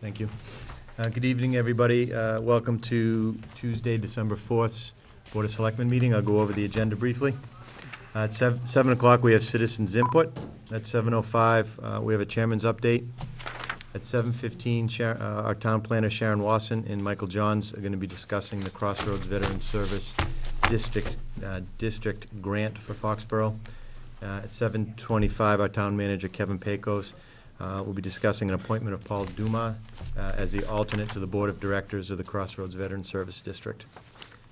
Thank you. Good evening, everybody. Welcome to Tuesday, December 4th, Board of Selectmen meeting. I'll go over the agenda briefly. At 7 o'clock, we have citizens input. At 7:05, we have a chairman's update. At 7:15, our town planner Sharon Wasson and Michael Johns are going to be discussing the Crossroads Veteran Service District grant for Foxborough. At 7:25, our town manager Kevin Pecos will be discussing an appointment of Paul Dumas as the alternate to the Board of Directors of the Crossroads Veteran Service District.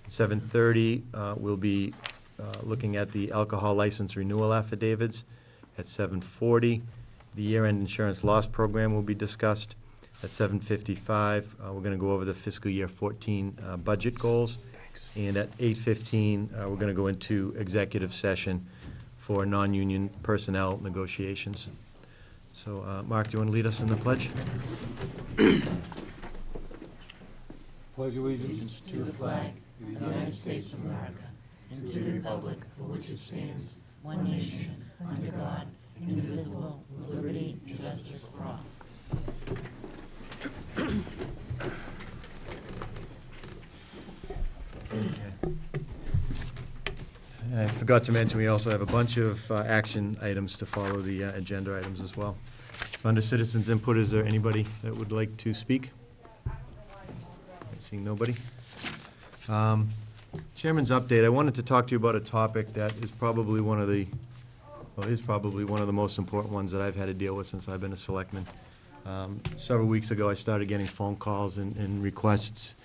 At 7:30, we'll be looking at the alcohol license renewal affidavits. At 7:40, the year-end insurance loss program will be discussed. At 7:55, we're going to go over the fiscal year 14 budget goals. And at 8:15, we're going to go into executive session for non-union personnel negotiations. So, Mark, do you want to lead us in the pledge? Pledge allegiance to the flag of the United States of America and to the republic for which it stands, one nation, under God, indivisible, with liberty and justice for all. I forgot to mention, we also have a bunch of action items to follow the agenda items as well. So under citizens input, is there anybody that would like to speak? Seeing nobody. Chairman's update. I wanted to talk to you about a topic that is probably one of the most important ones that I've had to deal with since I've been a selectman. Several weeks ago, I started getting phone calls and requests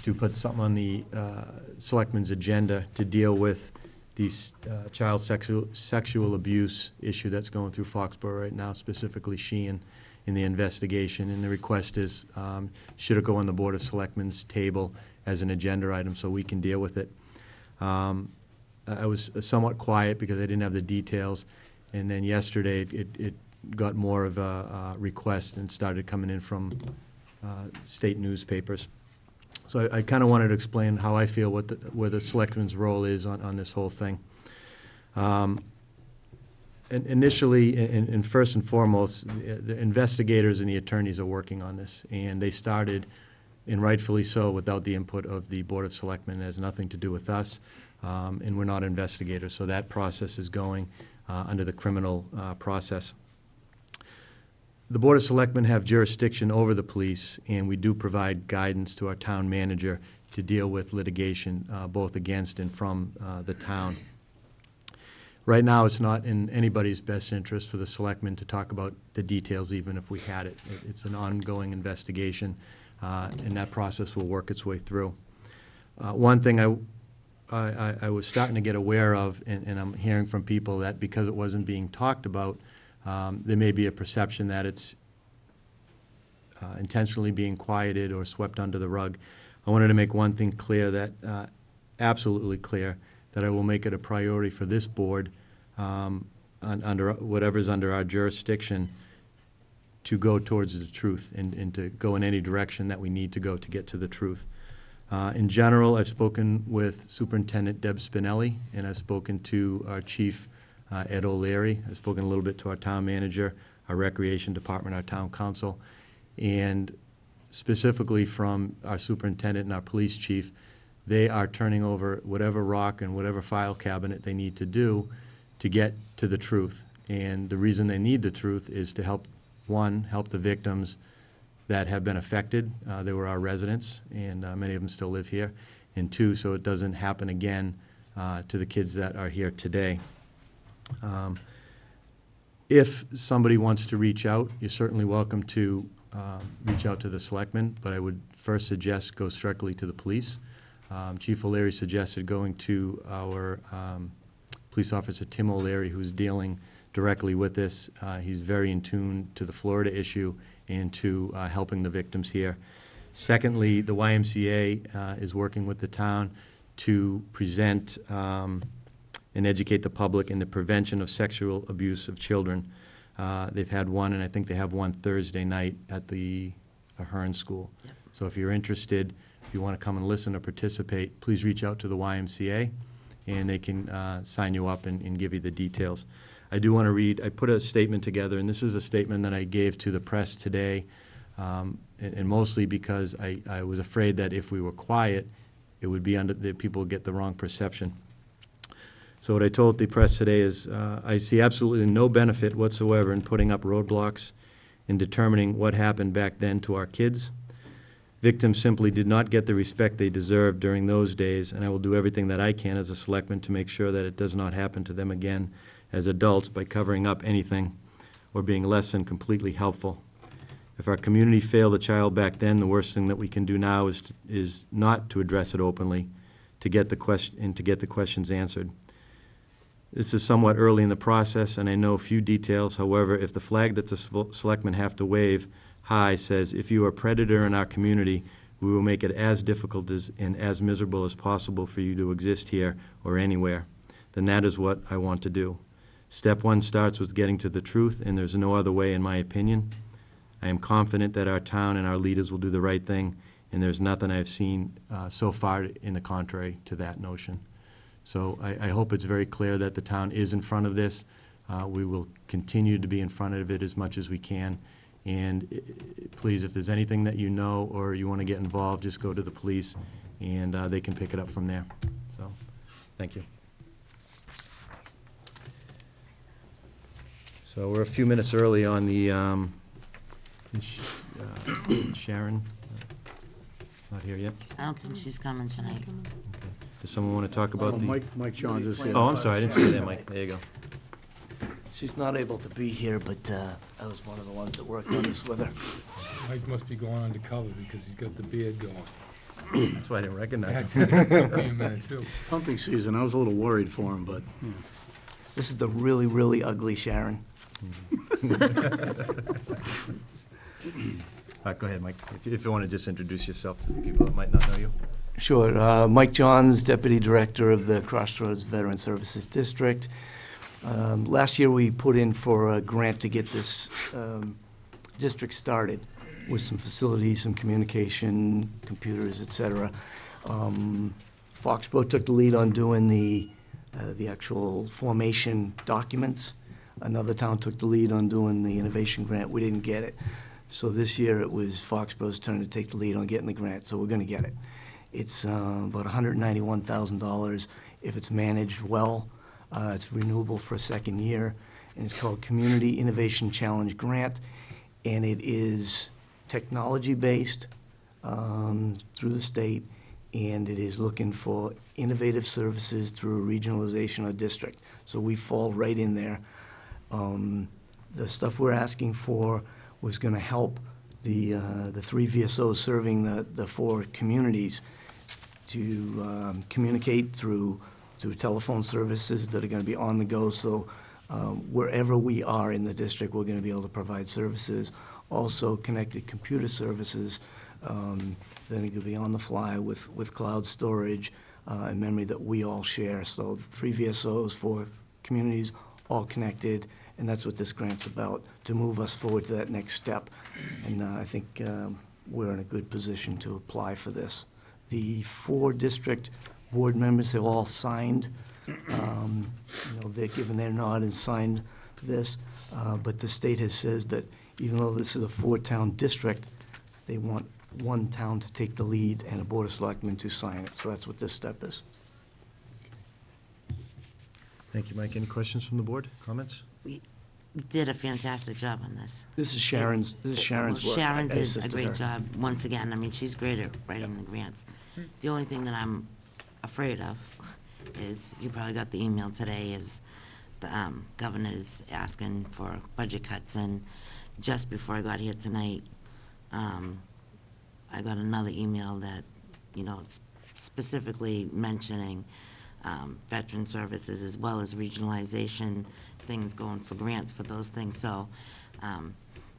to put something on the selectmen's agenda to deal with the child sexual abuse issue that's going through Foxborough right now, specifically Sheehan, in the investigation. And the request is, should it go on the Board of Selectmen's table as an agenda item so we can deal with it? I was somewhat quiet because I didn't have the details. And then yesterday, it got more of a request and started coming in from state newspapers. So I kind of wanted to explain how I feel where the selectman's role is on this whole thing. And initially, and first and foremost, the investigators and the attorneys are working on this, and they started, and rightfully so, without the input of the Board of Selectmen. It has nothing to do with us, and we're not investigators, so that process is going under the criminal process. The Board of Selectmen have jurisdiction over the police, and we do provide guidance to our town manager to deal with litigation, both against and from the town. Right now, it's not in anybody's best interest for the selectmen to talk about the details, even if we had it. It's an ongoing investigation, and that process will work its way through. One thing I was starting to get aware of, and I'm hearing from people that because it wasn't being talked about, there may be a perception that it's intentionally being quieted or swept under the rug. I wanted to make one thing clear, that absolutely clear, that I will make it a priority for this board, under whatever's under our jurisdiction, to go towards the truth and to go in any direction that we need to go to get to the truth. In general, I've spoken with Superintendent Deb Spinelli, and I've spoken to our Chief Ed O'Leary. I've spoken a little bit to our town manager, our recreation department, our town council, and specifically from our superintendent and our police chief. They are turning over whatever rock and whatever file cabinet they need to do to get to the truth. And the reason they need the truth is to help the victims that have been affected. They were our residents, and many of them still live here. And two, so it doesn't happen again to the kids that are here today. If somebody wants to reach out, you're certainly welcome to reach out to the selectmen, but I would first suggest go strictly to the police. Chief O'Leary suggested going to our police officer, Tim O'Leary, who's dealing directly with this. He's very in tune to the Florida issue and to helping the victims here. Secondly, the YMCA is working with the town to present and educate the public in the prevention of sexual abuse of children. They've had one, and I think they have one Thursday night at the Ahern School. Yep. So if you're interested, if you want to come and listen or participate, please reach out to the YMCA, and they can sign you up and give you the details. I do want to read, I put a statement together, and this is a statement that I gave to the press today. and mostly because I was afraid that if we were quiet, it would be that people would get the wrong perception. So what I told the press today is I see absolutely no benefit whatsoever in putting up roadblocks in determining what happened back then to our kids. Victims simply did not get the respect they deserved during those days, and I will do everything that I can as a selectman to make sure that it does not happen to them again as adults by covering up anything or being less than completely helpful. If our community failed a child back then, the worst thing that we can do now is not to address it openly, to get the questions answered. This is somewhat early in the process, and I know few details. However, if the flag that the selectmen have to wave high says, if you are a predator in our community, we will make it as difficult and as miserable as possible for you to exist here or anywhere, then that is what I want to do. Step one starts with getting to the truth, and there's no other way, in my opinion. I am confident that our town and our leaders will do the right thing, and there's nothing I've seen so far in the contrary to that notion. So I hope it's very clear that the town is in front of this. We will continue to be in front of it as much as we can. And please, if there's anything that you know or you want to get involved, just go to the police, and they can pick it up from there. So, thank you. So we're a few minutes early on the Sharon, not here yet. I don't think she's coming tonight. Does someone want to talk about the? Mike Johns is here. Oh, I'm sorry, I didn't see that, Mike. There you go. She's not able to be here, but I was one of the ones that worked on this with her. Mike must be going undercover because he's got the beard going. That's why I didn't recognize That him. took me a minute, too. Hunting season, I was a little worried for him, but This is the really, really ugly Sharon. Go ahead, Mike, if you want to just introduce yourself to the people that might not know you. Sure. Mike Johns, Deputy Director of the Crossroads Veteran Services District. Last year, we put in for a grant to get this district started with some facilities, some communication, computers, et cetera. Foxborough took the lead on doing the actual formation documents. Another town took the lead on doing the innovation grant. We didn't get it. So this year, it was Foxborough's turn to take the lead on getting the grant, so we're going to get it. It's about $191,000 if it's managed well. It's renewable for a second year, and it's called Community Innovation Challenge Grant, and it is technology-based through the state, and it is looking for innovative services through regionalization of district. So we fall right in there. The stuff we're asking for was going to help the 3 VSOs serving the 4 communities to communicate through telephone services that are going to be on the go. So wherever we are in the district, we're going to be able to provide services. Also connected computer services that are going to be on the fly with cloud storage and memory that we all share. So 3 VSOs, 4 communities, all connected. And that's what this grant's about, to move us forward to that next step. And I think we're in a good position to apply for this. The 4 district board members have all signed. They've given their nod and signed this. But the state has says that even though this is a 4-town district, they want 1 town to take the lead and a board of selectmen to sign it. So that's what this step is. Thank you, Mike. Any questions from the board? Comments? We did a fantastic job on this. This is Sharon's work. Sharon I did a assisted great her. job, once again. I mean, she's great at writing the grants. The only thing that I'm afraid of is, you probably got the email today, is the governor's asking for budget cuts, and just before I got here tonight, I got another email that, it's specifically mentioning veteran services as well as regionalization, things going for grants for those things. So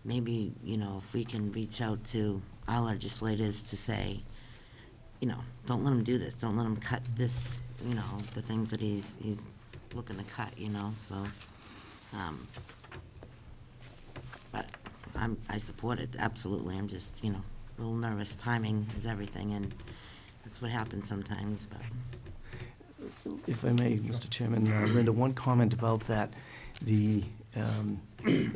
maybe, if we can reach out to our legislators to say, don't let him do this, don't let him cut this, the things that he's looking to cut, so, but I support it, absolutely. I'm just, a little nervous. Timing is everything, and that's what happens sometimes, but. If I may, Mr. Chairman, Linda, one comment about that. The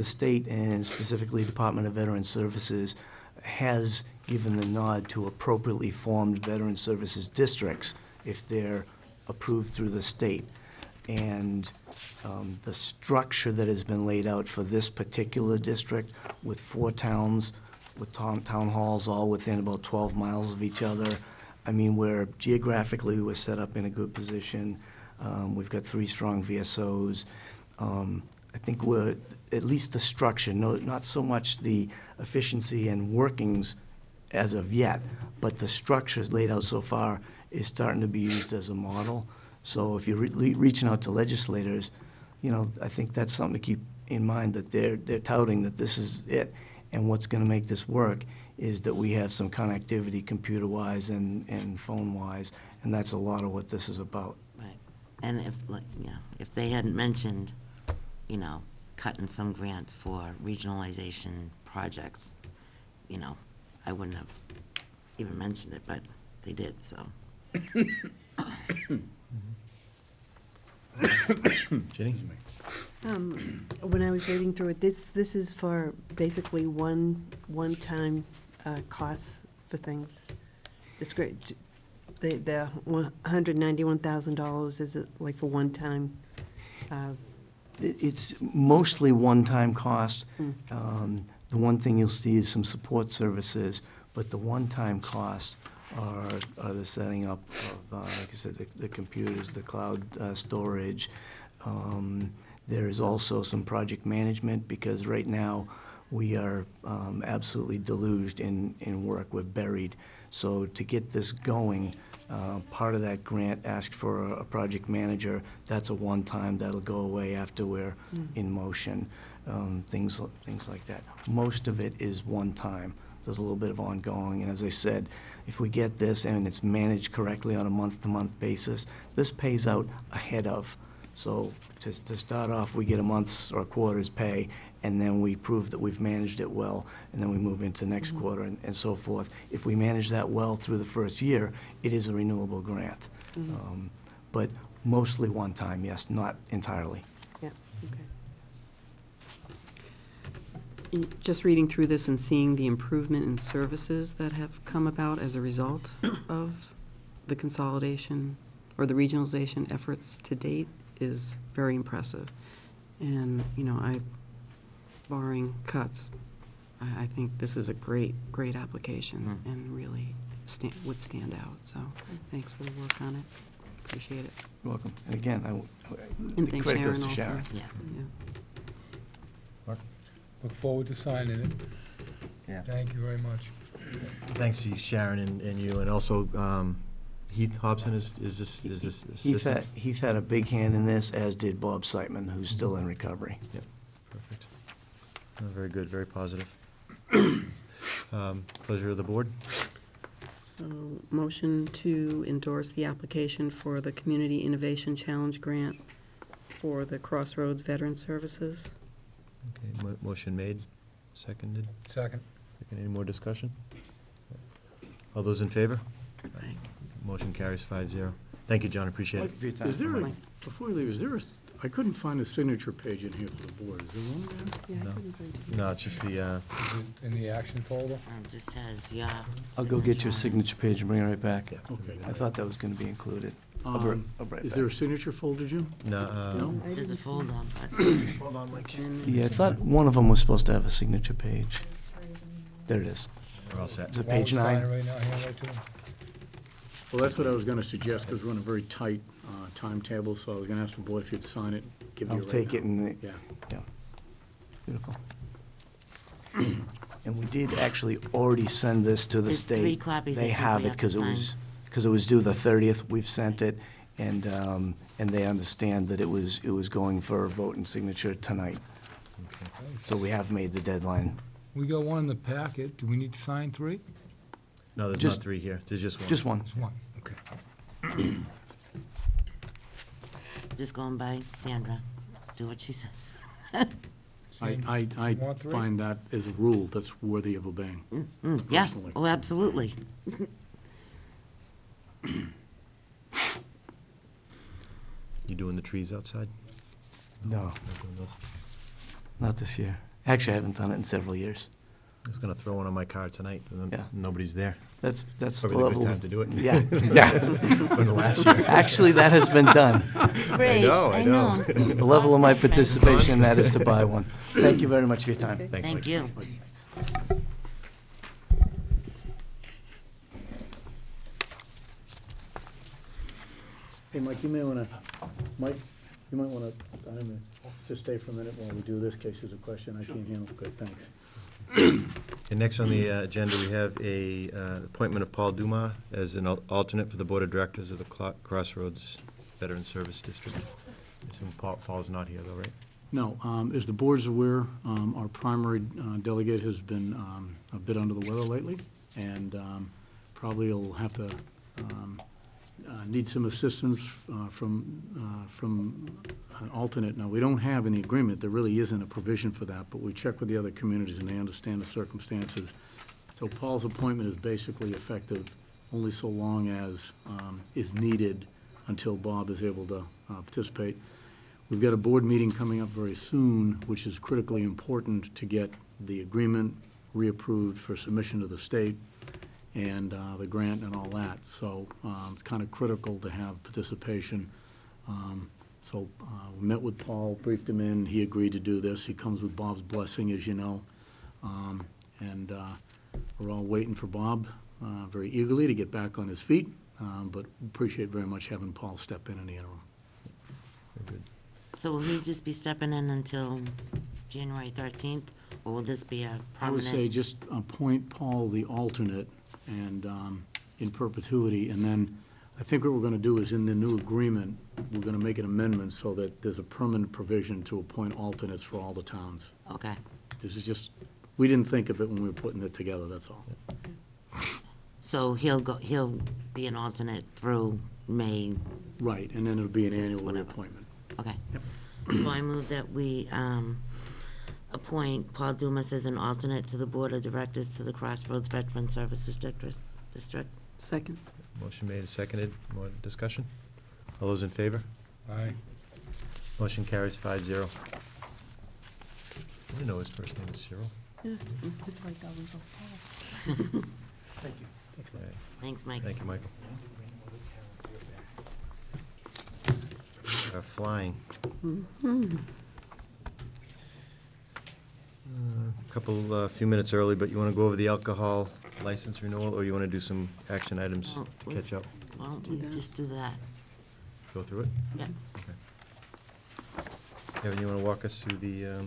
state and specifically Department of Veteran Services has given the nod to appropriately formed veteran services districts if they're approved through the state. And the structure that has been laid out for this particular district with 4 towns, with town halls all within about 12 miles of each other, I mean, we're geographically, we're set up in a good position. We've got 3 strong VSOs. I think we're, at least the structure, not so much the efficiency and workings as of yet, but the structures laid out so far is starting to be used as a model. So if you're reaching out to legislators, you know, I think that's something to keep in mind, that they're touting that this is it. And what's gonna make this work is that we have some connectivity computer-wise and phone-wise, and that's a lot of what this is about. Right. And if, like, yeah, if they hadn't mentioned, you know, cutting some grants for regionalization projects, you know, I wouldn't have even mentioned it, but they did, so. Ginny? When I was reading through it, this is for basically one-time costs for things. It's great. The $191,000, is it like for one-time? It's mostly one-time cost. The one thing you'll see is some support services, but the one-time costs are the setting up of, like I said, the computers, the cloud storage. There is also some project management, because right now we are absolutely deluged in work. We're buried. So to get this going, part of that grant asked for a project manager. That's a one-time, that'll go away after we're in motion. Things like that. Most of it is one-time. There's a little bit of ongoing, and as I said, if we get this and it's managed correctly on a month-to-month basis, this pays out ahead of. So to start off, we get a month's or a quarter's pay, and then we prove that we've managed it well, and then we move into next quarter and so forth. If we manage that well through the first year, it is a renewable grant. But mostly one time, yes, not entirely. Yeah, okay. Just reading through this and seeing the improvement in services that have come about as a result of the consolidation or the regionalization efforts to date is very impressive. And, you know, barring cuts, I think this is a great application and really would stand out. So thanks for the work on it. Appreciate it. You're welcome. And again, And the thanks credit Sharon goes to also. Sharon. Yeah. Yeah. Look forward to signing it. Yeah. Thank you very much. Thanks to Sharon and you, and also Heath Hobson is this assistant? Heath had a big hand in this, as did Bob Siteman, who's still in recovery. Yep, perfect. Very good, very positive. Pleasure of the board. So motion to endorse the application for the Community Innovation Challenge Grant for the Crossroads Veteran Services. Okay, motion made, seconded. Second. Any more discussion? All those in favor? Right. Motion carries 5-0. Thank you, John, appreciate it. Is there, Fine. before you leave, is there I couldn't find a signature page in here for the board. Is there one there? Yeah, I No. couldn't find it. No, it's just the, Is it in the action folder? Just has, yeah. I'll go get your signature page and bring it right back. Okay. I thought that was gonna be included. I'll be right Is back. there a signature folder, Jim? no, No? I There's a didn't see folder, it. but hold on, Mike. Yeah, I thought one of them was supposed to have a signature page. There it is. We're all set. Is it Why don't page we sign 9? it right now, hand right to him? Well, that's what I was gonna suggest, because we're on a very tight timetable, so I was gonna ask the board if you'd sign it, give you I'll right take now. it and, Yeah. yeah. Beautiful. And we did actually already send this to the There's state. 3 copies I They think have we it have to because it was due the 30th. We've sent it, and they understand that it was going for a vote and signature tonight. So we have made the deadline. We got one in the packet. Do we need to sign 3? No, there's Just- not 3 here, there's just one. Just one. Just one, okay. just going by Sandra, do what she says. I You want 3? find that as a rule that's worthy of obeying. Yeah, Personally. oh, absolutely. You doing the trees outside? No, Not doing those? not this year. Actually, I haven't done it in several years. I was gonna throw one on my car tonight, and Yeah. then nobody's there. That's the Probably a level. good time to do it. Yeah. From the last year. Actually, that has been done. Great, I know. The level of my participation in that is to buy one. Thank you very much for your time. Thanks, Thank Mike. you. Hey, Mike, you might want to, just stay for a minute while we do this, in case there's a question I can't handle. Good, thanks. And next on the agenda, we have a appointment of Paul Dumas as an alternate for the Board of Directors of the Crossroads Veteran Service District. I assume Paul's not here, though, right? No, as the board's aware, our primary delegate has been a bit under the weather lately, and probably will have to need some assistance from an alternate. Now, we don't have any agreement, there really isn't a provision for that, but we check with the other communities and they understand the circumstances. So Paul's appointment is basically effective only so long as is needed until Bob is able to participate. We've got a board meeting coming up very soon, which is critically important to get the agreement reapproved for submission to the state and the grant and all that. So it's kind of critical to have participation. So we met with Paul, briefed him in, he agreed to do this. He comes with Bob's blessing, as you know. And we're all waiting for Bob very eagerly to get back on his feet, but appreciate very much having Paul step in the interim. Very good. So will he just be stepping in until January 13th, or will this be a I would say permanent? just appoint Paul the alternate and in perpetuity, and then I think what we're gonna do is in the new agreement, we're gonna make an amendment so that there's a permanent provision to appoint alternates for all the towns. Okay, This is just, we didn't think of it when we were putting it together, that's all. so he'll be an alternate through May, Right, and then it'll be an Six, annual whatever. reappointment. okay. Yep. So I move that we appoint Paul Dumas as an alternate to the Board of Directors to the Crossroads Veteran Services District. Second. Motion made and seconded. More discussion? All those in favor? Aye. Motion carries 5-0. I didn't know his first name was Cyril. Yeah, it's like I was a Paul. Thank you. All right. Thanks, Mike. Thank you, Michael. Flying. Few minutes early, but you want to go over the alcohol license renewal, or you want to do some action items Well, to catch up? Why don't do we that. just do that? Go through it? Yeah. Kevin, you want to walk us through the,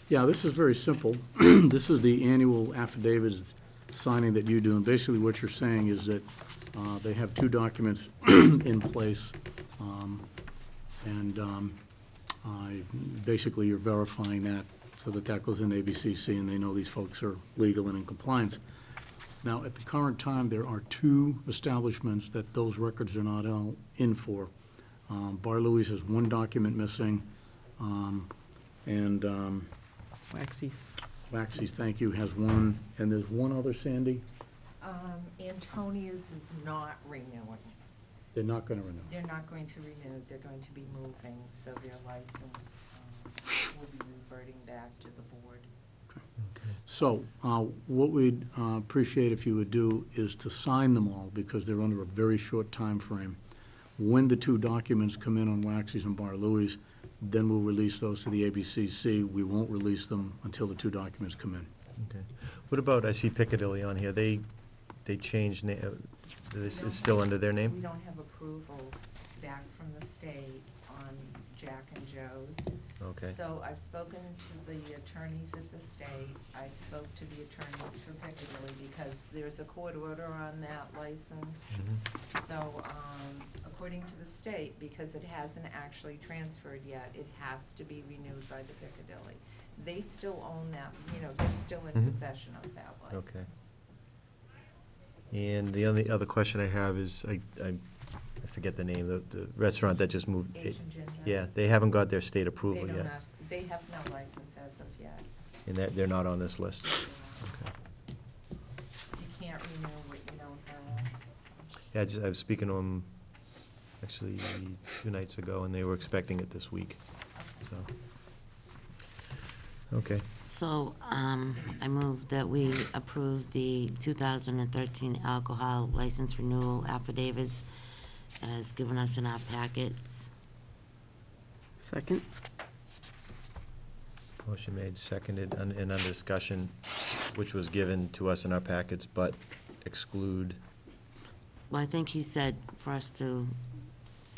Yeah, this is very simple. This is the annual affidavit signing that you do, and basically what you're saying is that they have two documents in place, and basically you're verifying that so that that goes in ABCC and they know these folks are legal and in compliance. Now, at the current time, there are two establishments that those records are not all in for. Bar Louie's has one document missing, and Waxy's. Waxy's, thank you, has one, and there's one other, Sandy? Antonia's is not renewing. They're not gonna renew. They're not going to renew, they're going to be moving, so their license will be reverting back to the board. So, what we'd appreciate if you would do is to sign them all, because they're under a very short time frame. When the two documents come in on Waxy's and Bar Louie's, then we'll release those to the ABCC. We won't release them until the two documents come in. okay. What about, I see Piccadilly on here, they changed, this is still under their We name? don't have approval back from the state on Jack and Joe's. Okay. So I've spoken to the attorneys at the state, I spoke to the attorneys for Piccadilly, because there's a court order on that license. Mhm. So, according to the state, because it hasn't actually transferred yet, it has to be renewed by the Piccadilly. They still own that, they're still in Mhm. possession of that license. Okay. And the only other question I have is, I forget the name, the restaurant that just moved. Asian Ginger. Yeah, they haven't got their state They approval do yet, not, they have no license as of yet. and they're not on this list. You Okay. can't renew what you don't have. Yeah, I was speaking to them actually 2 nights ago, and they were expecting it this week, so. Okay, So, I move that we approve the 2013 alcohol license renewal affidavits as given us in our packets. Second? Motion made, seconded, and under discussion, which was given to us in our packets, but exclude. Well, I think he said for us to,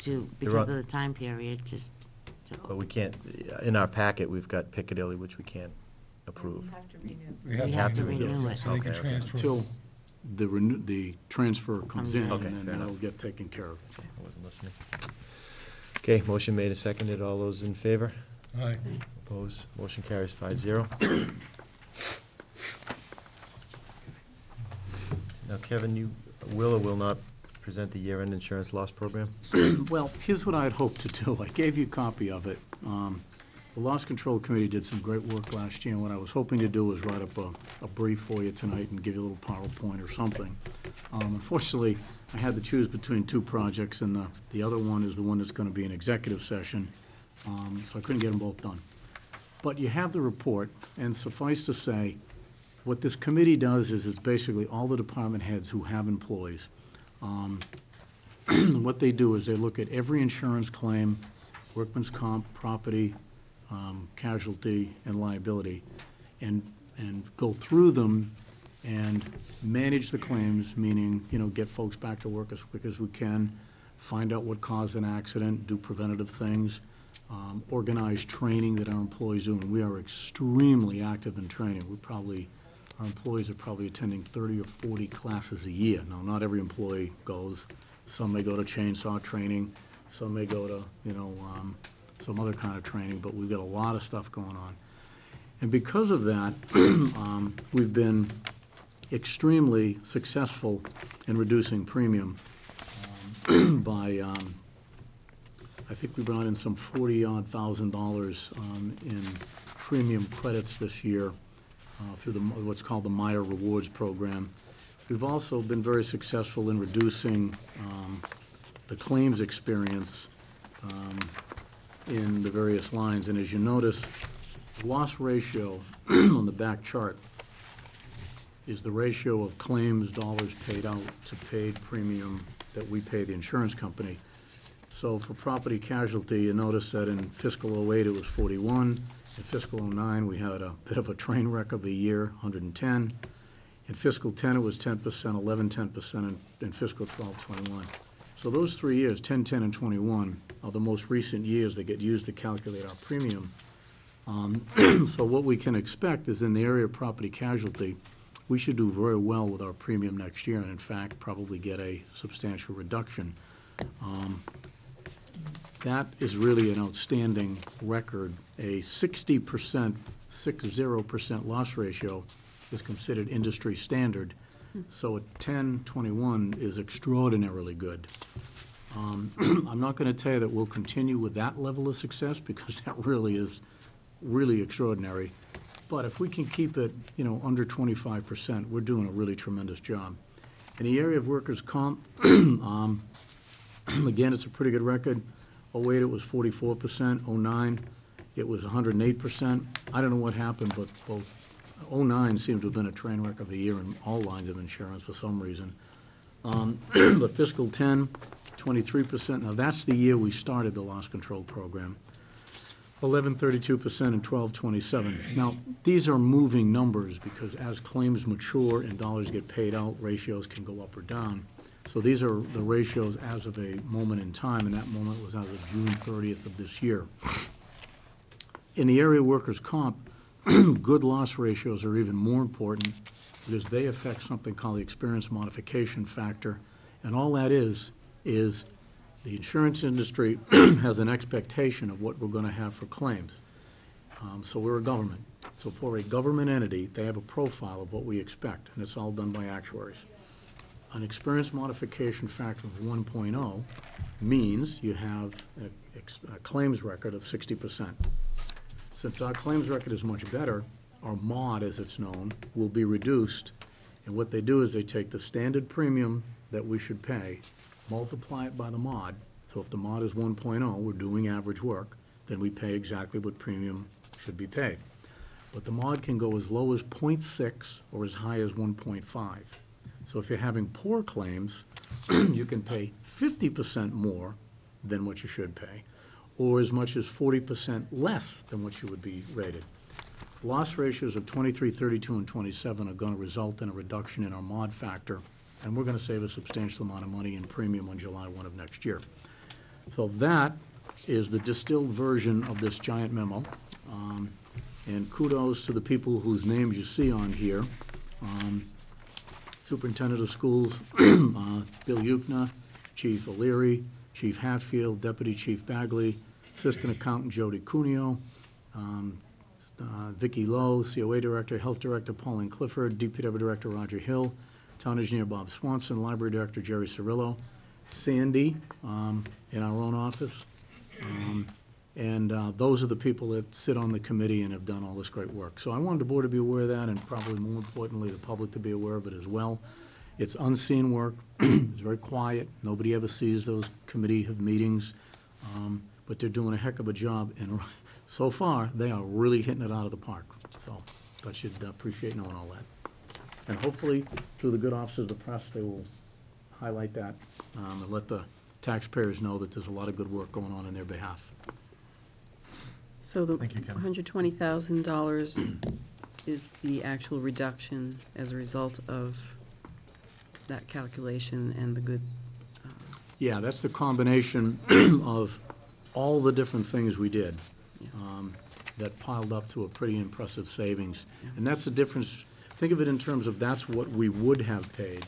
They're because on- of the time period, just But to, we can't, in our packet, we've got Piccadilly, which we can't approve. You have to renew. We have to renew it, renew yes, it. so they can Okay, okay. transfer. Till the transfer comes in, and Okay, then fair that'll enough. get taken care of. I wasn't listening. Okay, motion made and seconded. All those in favor? Aye. Opposed? Motion carries 5-0. Now, Kevin, you will or will not present the year-end insurance loss program? Well, here's what I'd hoped to do. I gave you a copy of it. The Loss Control Committee did some great work last year, and what I was hoping to do was write up a brief for you tonight and give you a little PowerPoint or something. Unfortunately, I had to choose between two projects, and the other one is the one that's gonna be an executive session, so I couldn't get them both done. But you have the report, and suffice to say, what this committee does is it's basically all the department heads who have employees. What they do is they look at every insurance claim, workman's comp, property, casualty, and liability, and go through them and manage the claims, meaning, get folks back to work as quick as we can, find out what caused an accident, do preventative things, organize training that our employees do, and we are extremely active in training. Our employees are probably attending 30 or 40 classes a year. Now, not every employee goes. Some may go to chainsaw training, some may go to, some other kind of training, but we've got a lot of stuff going on. And because of that, we've been extremely successful in reducing premium by, I think we brought in some $40-odd thousand in premium credits this year through what's called the Meyer Rewards Program. We've also been very successful in reducing the claims experience in the various lines. And as you notice, the loss ratio on the back chart is the ratio of claims dollars paid out to paid premium that we pay the insurance company. So for property casualty, you notice that in fiscal '08 it was 41. In fiscal '09, we had a bit of a train wreck of a year, 110. In fiscal '10, it was 10%, 11, 10%, in fiscal 12, 21. So those 3 years, 10, 10, and 21, are the most recent years that get used to calculate our premium. So what we can expect is in the area of property casualty, we should do very well with our premium next year, and in fact, probably get a substantial reduction. That is really an outstanding record. A 60%, 60% loss ratio is considered industry standard. So a 10-21 is extraordinarily good. I'm not going to tell you that we'll continue with that level of success because that really is really extraordinary. But if we can keep it, under 25%, we're doing a really tremendous job. In the area of workers' comp, again, it's a pretty good record. '08, it was 44%. '09, it was 108%. I don't know what happened, but both '09 seemed to have been a train wreck of the year in all lines of insurance for some reason. But fiscal '10, 23%. Now, that's the year we started the loss control program. 11, 32%, and 12, 27. Now, these are moving numbers because as claims mature and dollars get paid out, ratios can go up or down. So these are the ratios as of a moment in time, and that moment was as of June 30th of this year. In the area of workers' comp, good loss ratios are even more important because they affect something called the experience modification factor. And all that is the insurance industry has an expectation of what we're going to have for claims. So we're a government. So for a government entity, they have a profile of what we expect, and it's all done by actuaries. An experience modification factor of 1.0 means you have a claims record of 60%. Since our claims record is much better, our mod, as it's known, will be reduced. And what they do is they take the standard premium that we should pay, multiply it by the mod. So if the mod is 1.0, we're doing average work, then we pay exactly what premium should be paid. but the mod can go as low as 0.6 or as high as 1.5. So if you're having poor claims, you can pay 50% more than what you should pay, or as much as 40% less than what you would be rated. Loss ratios of 23, 32, and 27 are going to result in a reduction in our mod factor, and we're going to save a substantial amount of money in premium on July 1 of next year. So that is the distilled version of this giant memo. And kudos to the people whose names you see on here. Superintendent of Schools, Bill Yukna, Chief O'Leary, Chief Hatfield, Deputy Chief Bagley, Assistant Accountant Jody Cuneo, Vicki Lowe, COA Director, Health Director Pauline Clifford, DPW Director Roger Hill, Town Engineer Bob Swanson, Library Director Jerry Cirillo, Sandy in our own office. And those are the people that sit on the committee and have done all this great work. So I wanted the board to be aware of that, and probably more importantly, the public to be aware of it as well. It's unseen work. It's very quiet. Nobody ever sees those committee meetings, but they're doing a heck of a job, and so far, they are really hitting it out of the park. So I should appreciate knowing all that. And hopefully, through the good officers of the press, they will highlight that and let the taxpayers know that there's a lot of good work going on in their behalf. So the Thank you, Kevin. $120,000 is the actual reduction as a result of that calculation and the good, Yeah, that's the combination of all the different things we did that piled up to a pretty impressive savings. And that's the difference. Think of it in terms of that's what we would have paid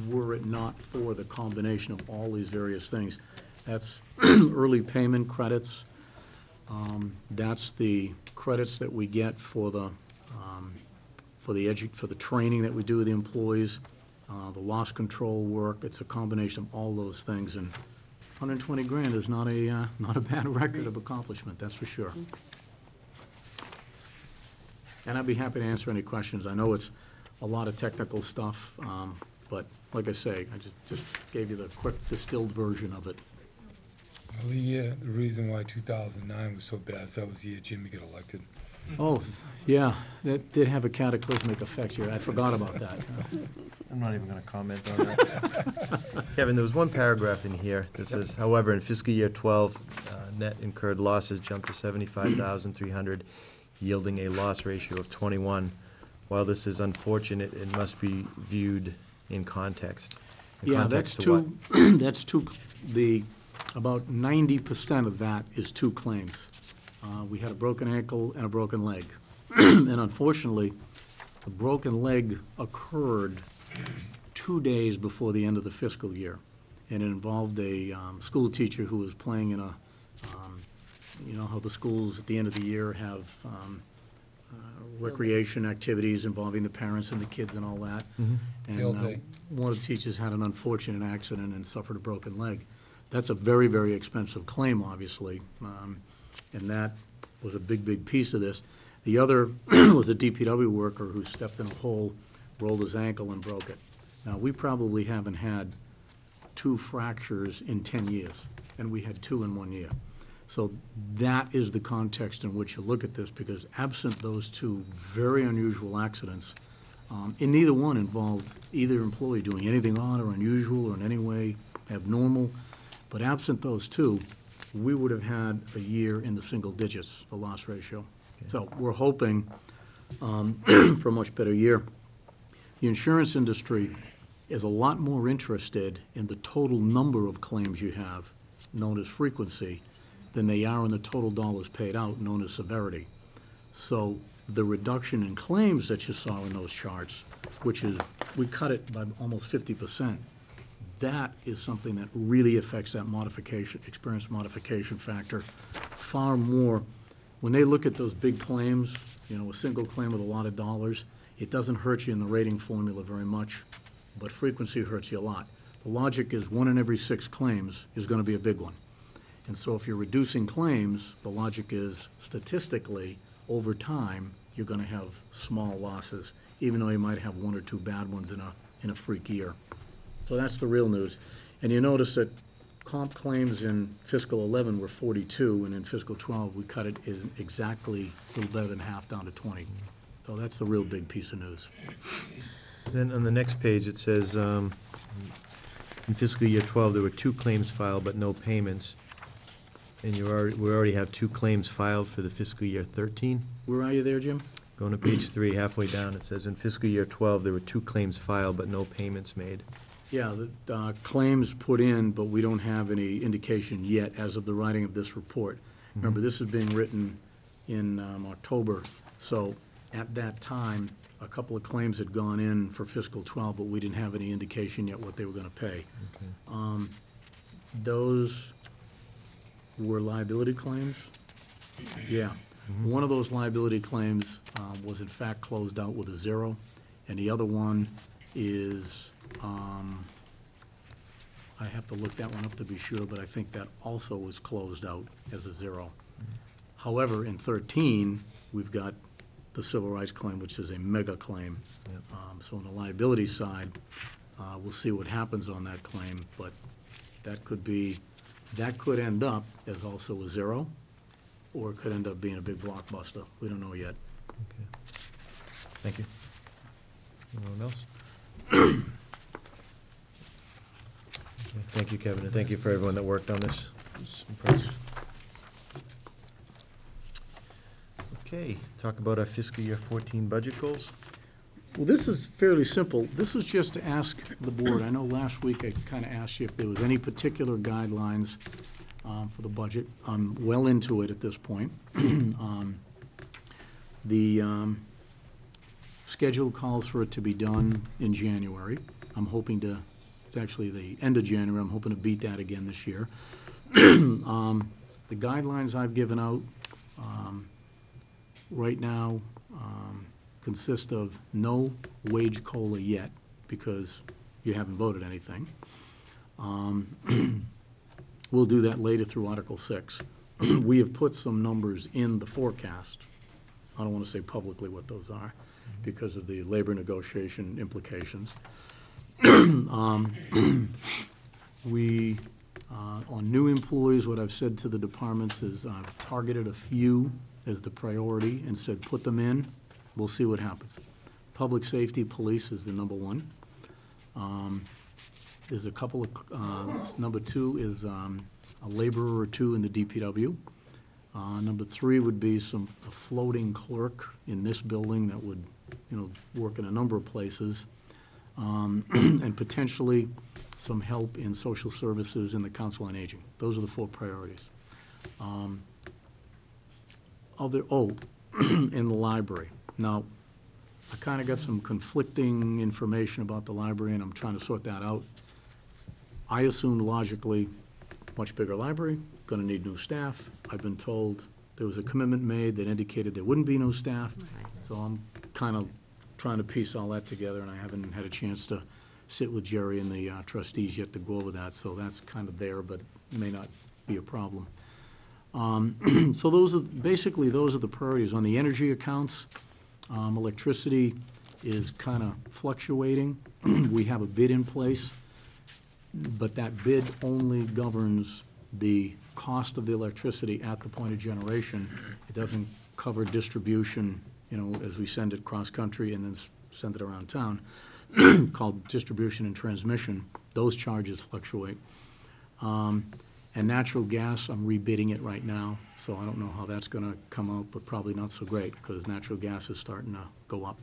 were it not for the combination of all these various things. That's early payment credits. That's the credits that we get for the training that we do with the employees, the loss control work. It's a combination of all those things, and 120 grand is not a bad record of accomplishment, that's for sure. And I'd be happy to answer any questions. I know it's a lot of technical stuff, but like I say, I just gave you the quick distilled version of it. Well, the reason why 2009 was so bad is that was the year Jimmy got elected. Oh, yeah, that did have a cataclysmic effect here. I forgot about that. I'm not even gonna comment on that. Kevin, there was one paragraph in here that says, however, in fiscal year 12, net incurred losses jumped to 75,300, yielding a loss ratio of 21. While this is unfortunate, it must be viewed in context. In Yeah, that's context to what? about 90% of that is two claims. We had a broken ankle and a broken leg. And unfortunately, the broken leg occurred 2 days before the end of the fiscal year. And it involved a school teacher who was playing in a, you know how the schools at the end of the year have recreation activities involving the parents and the kids and all that. Field And day. one of the teachers had an unfortunate accident and suffered a broken leg. That's a very, very expensive claim, obviously, and that was a big, big piece of this. The other was a DPW worker who stepped in a hole, rolled his ankle, and broke it. Now, we probably haven't had 2 fractures in 10 years, and we had 2 in 1 year. So that is the context in which you look at this, because absent those 2 very unusual accidents, and neither one involved either employee doing anything odd or unusual or in any way abnormal, but absent those 2, we would have had a year in the single digits, the loss ratio. So we're hoping for a much better year. The insurance industry is a lot more interested in the total number of claims you have, known as frequency, than they are in the total dollars paid out, known as severity. So the reduction in claims that you saw in those charts, which is, we cut it by almost 50%, that is something that really affects that modification, experience modification factor far more. When they look at those big claims, you know, a single claim with a lot of dollars, it doesn't hurt you in the rating formula very much, but frequency hurts you a lot. The logic is 1 in every 6 claims is going to be a big one. And so if you're reducing claims, the logic is statistically, over time, you're going to have small losses, even though you might have 1 or 2 bad ones in a freak year. So that's the real news. And you notice that comp claims in fiscal 11 were 42, and in fiscal 12, we cut it exactly a little better than half, down to 20. So that's the real big piece of news. Then on the next page, it says, in fiscal year 12, there were 2 claims filed but no payments. And we already have 2 claims filed for the fiscal year 13. Where are you there, Jim? Going to page 3, halfway down, it says, in fiscal year 12, there were 2 claims filed but no payments made. Yeah, the claims put in, but we don't have any indication yet as of the writing of this report. Remember, this is being written in October, so at that time, a couple of claims had gone in for fiscal 12, but we didn't have any indication yet what they were gonna pay. Those were liability claims? Yeah. One of those liability claims was in fact closed out with a 0, and the other one is, I have to look that one up to be sure, but I think that also was closed out as a 0. However, in 13, we've got the civil rights claim, which is a mega claim. Yep. So on the liability side, we'll see what happens on that claim, but that could end up as also a 0, or it could end up being a big blockbuster. We don't know yet. Okay. Thank you. Anyone else? Okay, thank you, Kevin, and thank you for everyone that worked on this. It's impressive. Okay, talk about our fiscal year 14 budget goals. Well, this is fairly simple. This was just to ask the board, I know last week I kind of asked you if there was any particular guidelines for the budget. I'm well into it at this point. The schedule calls for it to be done in January. I'm hoping to, it's actually the end of January, I'm hoping to beat that again this year. The guidelines I've given out right now consist of no wage COLA yet, because you haven't voted anything. We'll do that later through Article 6. We have put some numbers in the forecast. I don't want to say publicly what those are because of the labor negotiation implications. We, on new employees, what I've said to the departments is I've targeted a few as the priority and said, put them in. We'll see what happens. Public safety, police is the number 1. There's a couple of, number 2 is a laborer or 2 in the DPW. Number 3 would be a floating clerk in this building that would, work in a number of places. And potentially some help in social services in the Council on Aging. Those are the 4 priorities. In the library. Now, I kind of got some conflicting information about the library, and I'm trying to sort that out. I assumed logically, much bigger library, going to need new staff. I've been told there was a commitment made that indicated there wouldn't be no staff. So I'm kind of trying to piece all that together, and I haven't had a chance to sit with Jerry and the trustees yet to go over that. So that's kind of there, but may not be a problem. So those are the priorities. On the energy accounts, electricity is kind of fluctuating. We have a bid in place, but that bid only governs the cost of the electricity at the point of generation. It doesn't cover distribution, as we send it cross-country and then send it around town, called distribution and transmission. Those charges fluctuate. And natural gas, I'm rebidding it right now, so I don't know how that's going to come out, but probably not so great, because natural gas is starting to go up.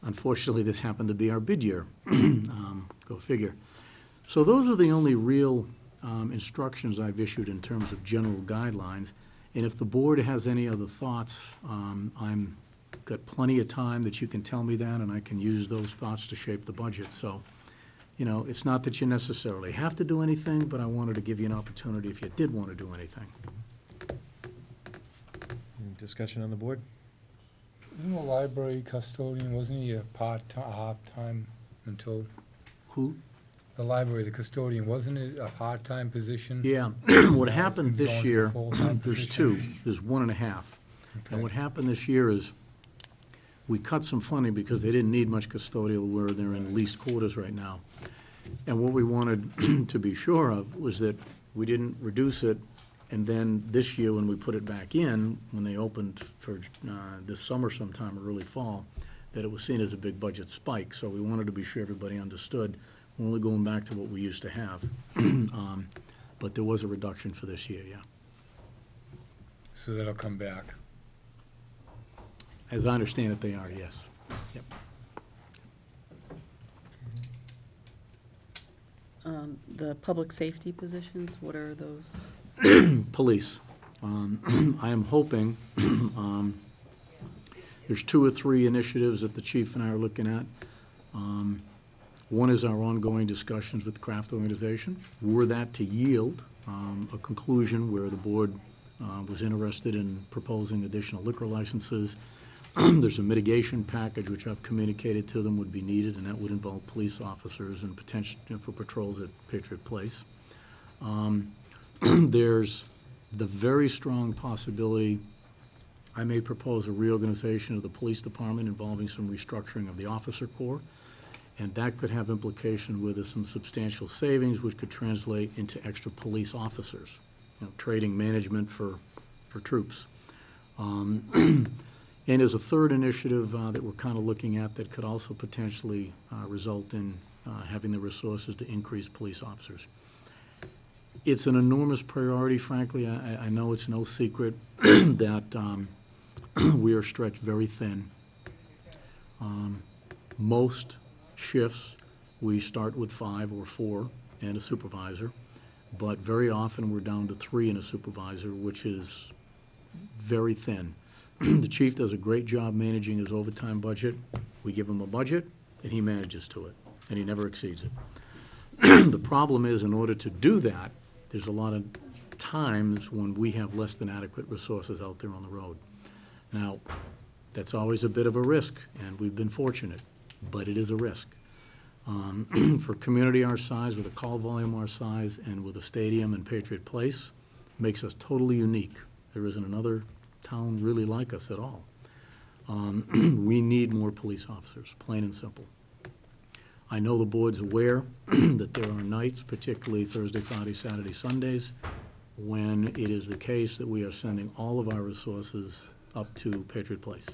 Unfortunately, this happened to be our bid year. Go figure. So those are the only real instructions I've issued in terms of general guidelines. And if the board has any other thoughts, I'm got plenty of time that you can tell me that, and I can use those thoughts to shape the budget. So, it's not that you necessarily have to do anything, but I wanted to give you an opportunity if you did want to do anything. Any discussion on the board? Isn't the library custodian, wasn't he a half-time until? Who? The library, the custodian, wasn't it a part-time position? Yeah. What happened It's been this going to year, full-time there's position? 2. There's 1.5. Okay. And what happened this year is we cut some funding because they didn't need much custodial where they're in leased quarters right now. And what we wanted to be sure of was that we didn't reduce it, and then this year, when we put it back in, when they opened for this summer sometime, or early fall, that it was seen as a big budget spike. So we wanted to be sure everybody understood, we're only going back to what we used to have. But there was a reduction for this year, yeah. So that'll come back. As I understand it, they are, yes. Yep. The public safety positions, what are those? Police. I am hoping, there's 2 or 3 initiatives that the chief and I are looking at. One is our ongoing discussions with the craft organization. Were that to yield a conclusion where the board was interested in proposing additional liquor licenses, there's a mitigation package which I've communicated to them would be needed, and that would involve police officers and potential for patrols at Patriot Place. There's the very strong possibility I may propose a reorganization of the police department involving some restructuring of the officer corps, and that could have implication with some substantial savings, which could translate into extra police officers, trading management for troops. And there's a third initiative that we're kind of looking at that could also potentially result in having the resources to increase police officers. It's an enormous priority, frankly. I know it's no secret that we are stretched very thin. Most shifts, we start with 5 or 4 and a supervisor, but very often we're down to 3 and a supervisor, which is very thin. The chief does a great job managing his overtime budget. We give him a budget, and he manages to it, and he never exceeds it. The problem is, in order to do that, there's a lot of times when we have less than adequate resources out there on the road. Now, that's always a bit of a risk, and we've been fortunate, but it is a risk. For a community our size, with a call volume our size, and with a stadium in Patriot Place, makes us totally unique. There isn't another town really like us at all. We need more police officers, plain and simple. I know the board's aware that there are nights, particularly Thursday, Friday, Saturday, Sundays, when it is the case that we are sending all of our resources up to Patriot Place.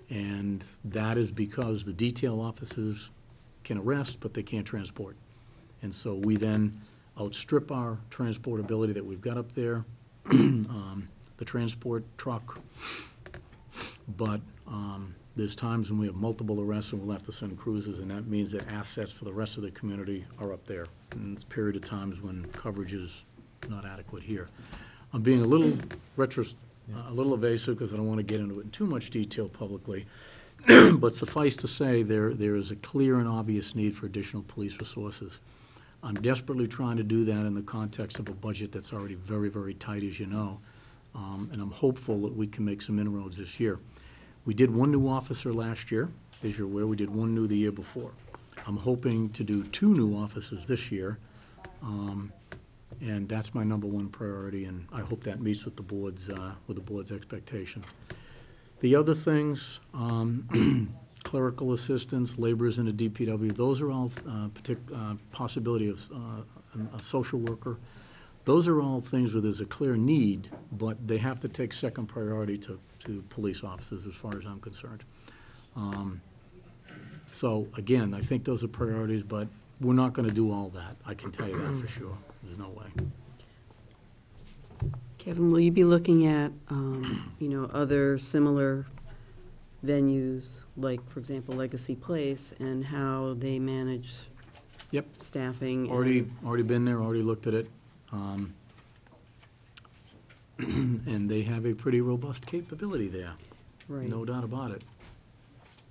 And that is because the detail officers can arrest, but they can't transport. And so we then outstrip our transportability that we've got up there, the transport truck, but there's times when we have multiple arrests and we'll have to send cruisers, and that means that assets for the rest of the community are up there. And it's a period of times when coverage is not adequate here. I'm being a little a little evasive because I don't want to get into it in too much detail publicly, but suffice to say there is a clear and obvious need for additional police resources. I'm desperately trying to do that in the context of a budget that's already very, very tight, as you know, and I'm hopeful that we can make some inroads this year. We did 1 new officer last year, as you're aware. We did 1 new the year before. I'm hoping to do 2 new officers this year, and that's my #1 priority, and I hope that meets with the board's expectations. The other things, clerical assistants, laborers in the DPW, those are all possibility of a social worker. Those are all things where there's a clear need, but they have to take second priority to police officers as far as I'm concerned. So again, I think those are priorities, but we're not going to do all that. I can tell you that for sure. There's no way. Kevin, will you be looking at, other similar venues, like, for example, Legacy Place, and how they manage Yep. staffing? Already been there, already looked at it. And they have a pretty robust capability there. Right. No doubt about it.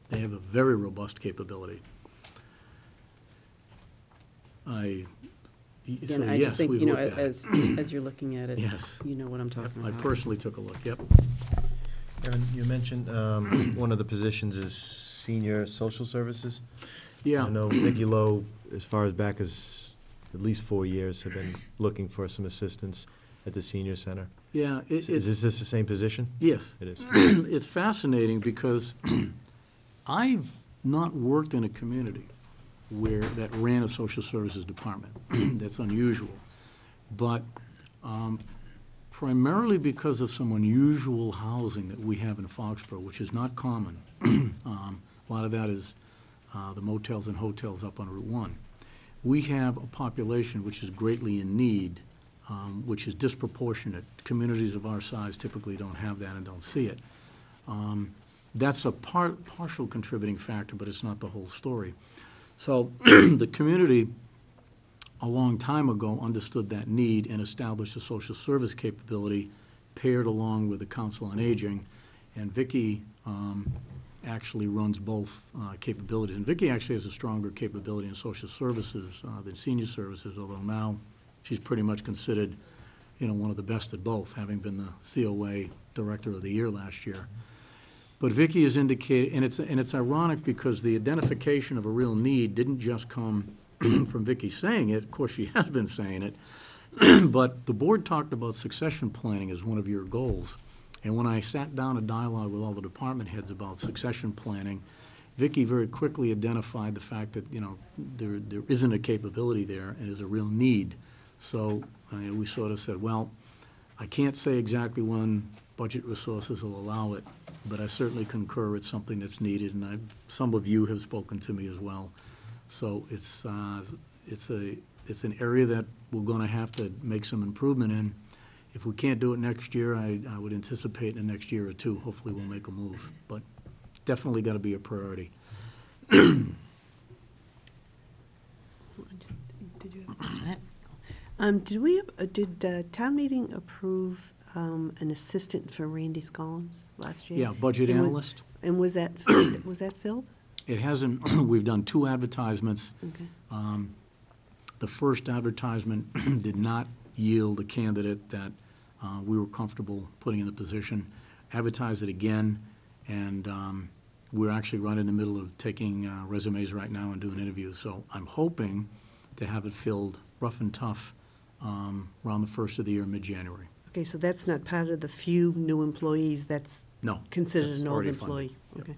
They have a very robust capability. So And I just yes, think, we've looked at it. as you're looking at it, Yes. you know what I'm talking I about. personally took a look, yep. Evan, you mentioned one of the positions is senior social services. Yeah. I know Nikki Lowe, as far as back as at least 4 years, have been looking for some assistance at the senior center. Yeah, Is this the same position? yes. It is. It's fascinating because I've not worked in a community that ran a social services department. That's unusual. But primarily because of some unusual housing that we have in Foxborough, which is not common. A lot of that is the motels and hotels up on Route 1. We have a population which is greatly in need, which is disproportionate. Communities of our size typically don't have that and don't see it. That's a partial contributing factor, but it's not the whole story. So the community, a long time ago, understood that need and established a social service capability paired along with the Council on Aging. And Vicki actually runs both capabilities. And Vicki actually has a stronger capability in social services than senior services, although now she's pretty much considered, one of the best at both, having been the COA Director of the Year last year. But Vicki has indicated, and it's ironic because the identification of a real need didn't just come from Vicki saying it. Of course, she has been saying it. But the board talked about succession planning as one of your goals. And when I sat down a dialogue with all the department heads about succession planning, Vicki very quickly identified the fact that, there isn't a capability there and is a real need. So we sort of said, well, I can't say exactly when budget resources will allow it, but I certainly concur it's something that's needed, and some of you have spoken to me as well. So it's an area that we're going to have to make some improvement in. If we can't do it next year, I would anticipate in the next year or two, hopefully we'll make a move. But definitely got to be a priority. Did you have, did town meeting approve an assistant for Randy Scollins last year? Yeah, budget And was- analyst. And was that, was that filled? It hasn't, we've done 2 advertisements. Okay. The first advertisement did not yield a candidate that we were comfortable putting in the position. Advertised it again, and we're actually right in the middle of taking resumes right now and doing interviews. So I'm hoping to have it filled rough and tough around the first of the year, mid-January. Okay, so that's not part of the few new employees, that's No. considered that's an old already funded. employee? Yep. Okay.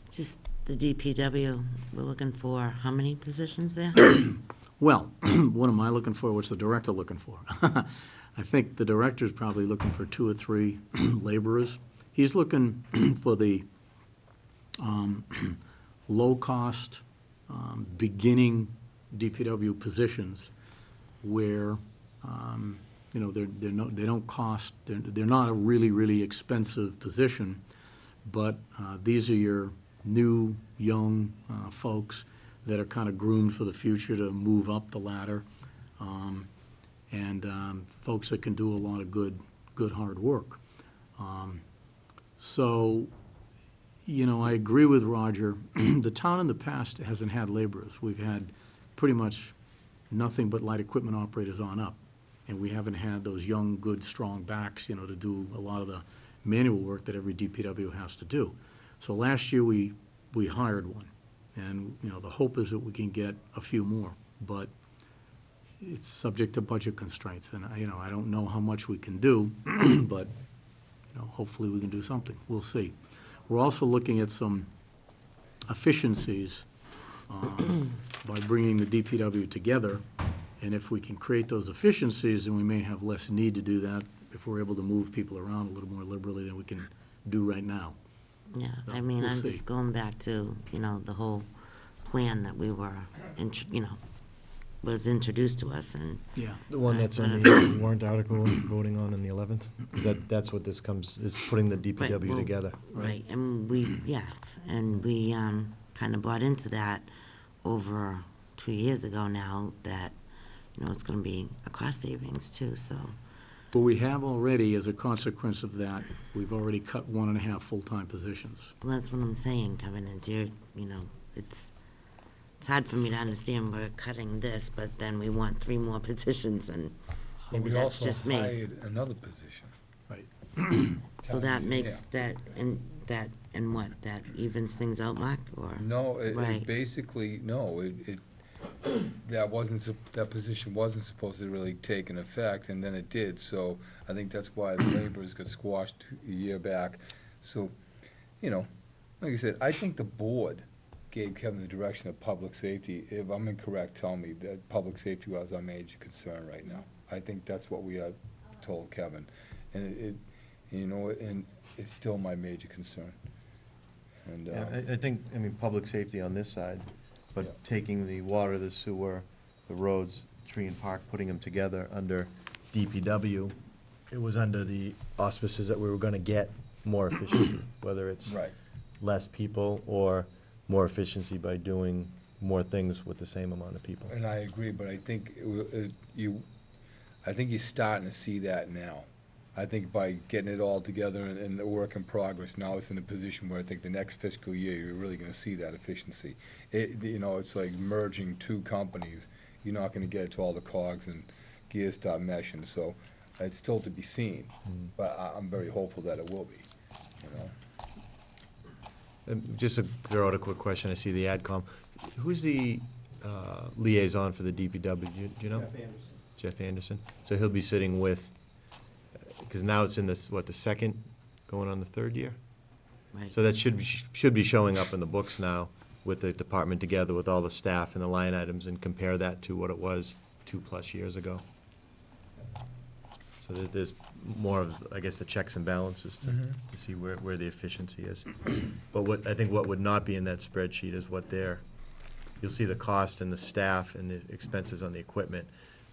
Just the DPW, we're looking for how many positions there? Well, what am I looking for? What's the director looking for? I think the director's probably looking for 2 or 3 laborers. He's looking for the low-cost, beginning DPW positions where, they don't cost, they're not a really, really expensive position, but these are your new, young folks that are kind of groomed for the future to move up the ladder, and folks that can do a lot of good hard work. So, I agree with Roger. The town in the past hasn't had laborers. We've had pretty much nothing but light equipment operators on up, and we haven't had those young, good, strong backs, to do a lot of the manual work that every DPW has to do. So last year, we hired one, and, the hope is that we can get a few more, but it's subject to budget constraints, and, I don't know how much we can do, but, hopefully we can do something. We'll see. We're also looking at some efficiencies by bringing the DPW together, and if we can create those efficiencies, then we may have less need to do that if we're able to move people around a little more liberally than we can do right now. Yeah, Well, I mean, we'll I'm see. just going back to, the whole plan that we were, was introduced to us, and Yeah. The one that's in the warrant article voting on the 11th? That's what this is putting the DPW well, together. right, and we, yes, and we kind of bought into that over 2 years ago now, that, it's gonna be a cost savings too, so. But we have already, as a consequence of that, we've already cut 1.5 full-time positions. Well, that's what I'm saying, Kevin, is it's hard for me to understand we're cutting this, but then we want 3 more positions, and But maybe we that's also just me. hired another position. Right. So that makes that evens things out, Mark, or? No, Right. it basically, no, that position wasn't supposed to really take an effect, and then it did, so I think that's why the laborers got squashed a year back. So, like I said, I think the board gave Kevin the direction of public safety. If I'm incorrect, tell me that public safety was our major concern right now. I think that's what we had told Kevin. And you know, and it's still my major concern. And, Yeah, I think, I mean, public safety on this side, but Yeah. taking the water, the sewer, the roads, tree and park, putting them together under DPW, it was under the auspices that we were gonna get more efficiency, whether it's Right. less people or more efficiency by doing more things with the same amount of people. And I agree, but I think I think you're starting to see that now. I think by getting it all together and the work in progress, now it's in a position where I think the next fiscal year, you're really gonna see that efficiency. You know, it's like merging two companies. You're not gonna get it to all the cogs and gears start meshing, so it's still to be seen. But I'm very hopeful that it will be, you know? And just to throw out a quick question, I see the AdCom. Who's the liaison for the DPW? Do you know? Jeff Anderson. Jeff Anderson. So he'll be sitting with, because now it's in this, what, the second, going on the third year? Right. So that should be showing up in the books now with the department together with all the staff and the line items and compare that to what it was 2+ years ago. So there's more of, I guess, the checks and balances to see where the efficiency is. But I think what would not be in that spreadsheet is what you'll see the cost and the staff and the expenses on the equipment,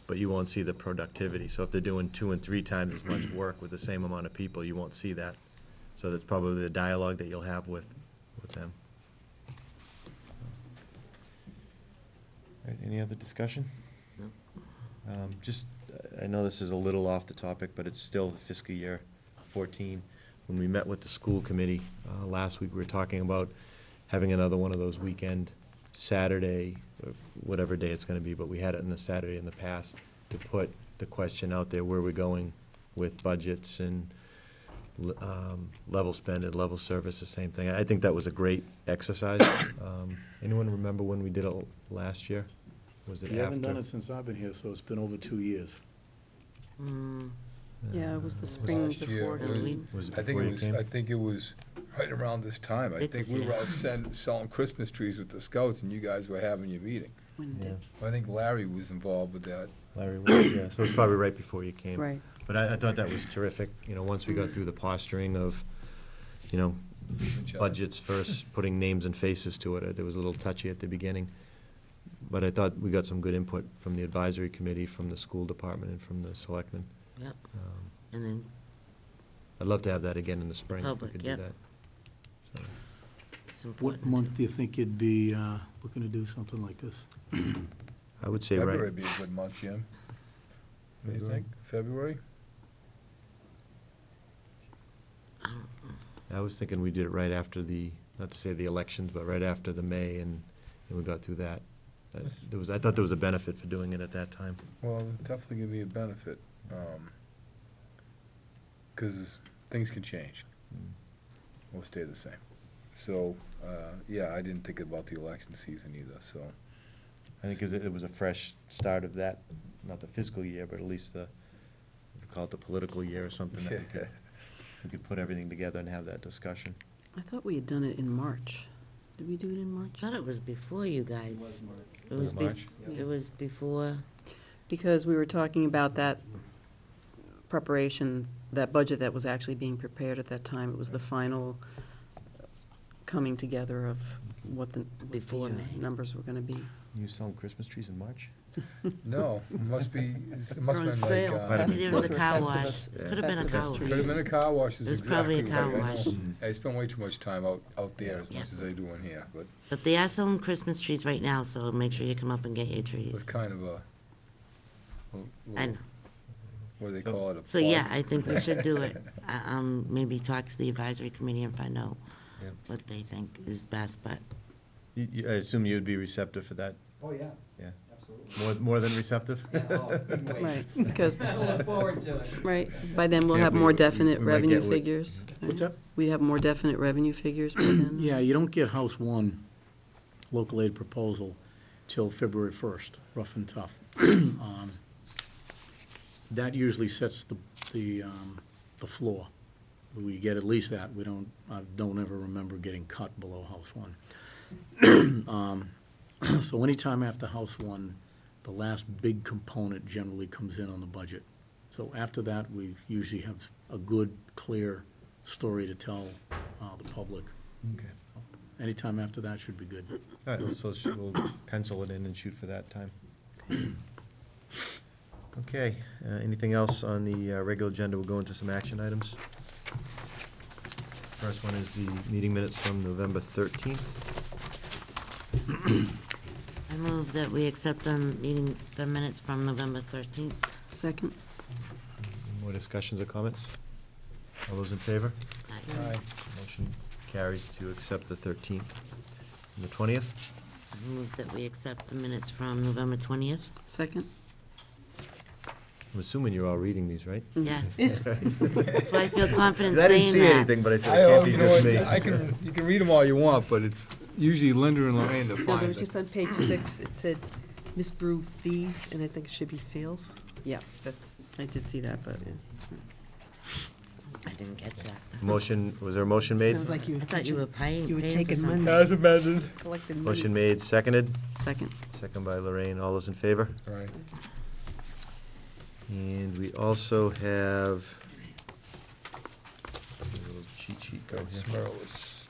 but you won't see the productivity. So if they're doing 2 and 3 times as much work with the same amount of people, you won't see that. So that's probably the dialogue that you'll have with them. All right, any other discussion? No. Just, I know this is a little off the topic, but it's still fiscal year 14. When we met with the school committee last week, we were talking about having another one of those weekend Saturday, or whatever day it's gonna be, but we had it on a Saturday in the past, to put the question out there, where we're going with budgets and level spend and level service, the same thing. I think that was a great exercise. Anyone remember when we did it last year? Was it after? You haven't done it since I've been here, so it's been over 2 years. Yeah, it was the spring Last year, before. it Was it I think before it you was, came? I think it was right around this time. I It think was, we were yeah. all selling Christmas trees with the scouts, and you guys were having your meeting. When Yeah, did- I think Larry was involved with that. Larry was, yeah, so it's probably right before you came. Right. But I thought that was terrific, once we got through the posturing of, budgets first, putting names and faces to it, it was a little touchy at the beginning. But I thought we got some good input from the advisory committee, from the school department, and from the selectmen. Yep, and then I'd love to have that again in the spring, if we Public, could do yep. that. So, it's important. What month do you think you'd be looking to do something like this? I would say February right, would be a good month, Jim. What do you February? think? February? I was thinking we did it right after not to say the elections, but right after the May, and we got through that. I thought there was a benefit for doing it at that time. Well, it'll definitely give me a benefit, because things can change. Will stay the same. So, yeah, I didn't think about the election season either, so. I think 'cause it was a fresh start of that, not the fiscal year, but at least we call it the political year or something, that we could put everything together and have that discussion. I thought we had done it in March. Did we do it in I March? thought it was before you guys. It Was was it March? It was before, Because we were talking about that preparation, that budget that was actually being prepared at that time. It was the final coming together of what the Before May. numbers were gonna be. You selling Christmas trees in March? No, it must have been on like, sale. Might have Maybe it was a Those were car Festivus- wash. Could have been a Festivus car wash. trees. could have been a car wash, is It was probably a exactly car right, I wash. know. I spend way too much time out there as much as I do in here, but But they are selling Christmas trees right now, so make sure you come up and get your it's trees. kind of a, I know. what do they call it? a So, yeah, plug? I think we should do it. Maybe talk to the advisory committee and find out Yeah. what they think is best, but I assume you'd be receptive for that, Oh, yeah, yeah? absolutely. More than receptive? Yeah, oh, couldn't wait. Right, because, I look forward to it. right, by then we'll Yeah, have we- more definite we might revenue get figures. What's up? We'd have more definite revenue figures by then. Yeah, you don't get House 1 local aid proposal till February 1st, rough and tough. That usually sets the floor. We get at least that. I don't ever remember getting cut below House 1. So anytime after House 1, the last big component generally comes in on the budget. So after that, we usually have a good, clear story to tell the public. Okay. Anytime after that should be good. All right, so we'll pencil it in and shoot for that time. Okay, anything else on the regular agenda? We'll go into some action items. First one is the meeting minutes from November 13th. I move that we accept the minutes from November 13th. Second? Any more discussions or comments? All those in favor? Aye. Motion carries to accept the 13th. And the 20th? I move that we accept the minutes from November 20th. Second? I'm assuming you're all reading these, right? Yes. That's why I feel confident I didn't saying see that. anything, but I said I it can't have be no just me. idea. You can read them all you want, but it's usually Linda and Lorraine that No, there find was it. just on page 6, it said Miss Brew fees, and I think it should be fails. Yeah, that's, I did see that, but. I didn't catch that. Motion, was there a motion made? Sounds like you I were thought you were paying you were for taking something. money. amended. Collecting money. Motion made, seconded. Second? Second by Lorraine. All those in favor? All right. And we also have, a little cheat sheet go here. Smurl's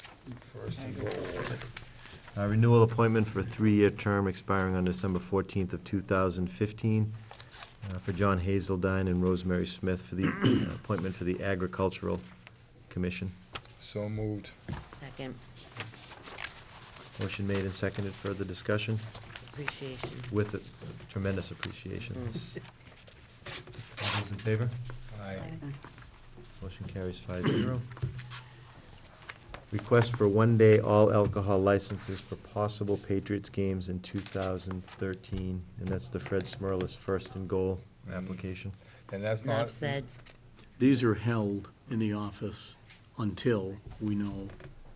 first and goal. Renewal appointment for a 3-year term expiring on December 14th of 2015 for John Hazeldine and Rosemary Smith for the appointment for the Agricultural Commission. So moved. Second, Motion made and seconded. Further discussion? appreciation. With tremendous appreciation. All those in favor? Aye. Motion carries 5-0. Request for one-day all alcohol licenses for possible Patriots games in 2013, and that's the Fred Smurlis first and goal application. And that's Enough not, said. These are held in the office until we know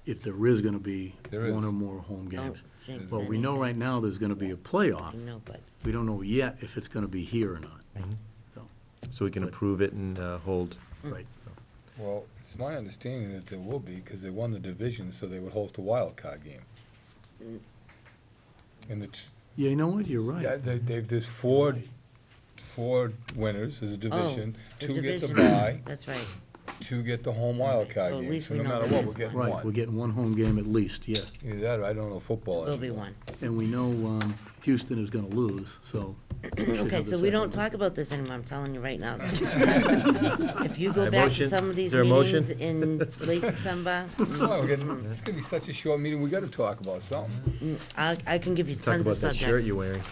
if there is gonna be There one is. or more home Don't games. jinx Well, we know anything. right now there's gonna be a playoff. I know, but We don't know yet if it's gonna be here or not. So, So we can approve it and hold. right. well, it's my understanding that there will be, because they won the division, so they would host a wild card game. And Yeah, you know what, you're yeah, right. there's four winners of the division. the Two get the division. bye, That's right. two get the home wild card So at game. least So we no know matter there what, is we're getting one. Right, we're one. getting one home game at least, yeah. Either that or I don't know football. Will be anymore. one. And we know Houston is gonna lose, so. we should Okay, have so the we don't second. talk about this anymore, I'm telling you right now. If you go Alright, back to motion. some of these Is there a motion? meetings in late December, Come on, it's gonna be such a short meeting, we gotta talk about something. I can give you Talk tons of about that shirt subjects. you're wearing.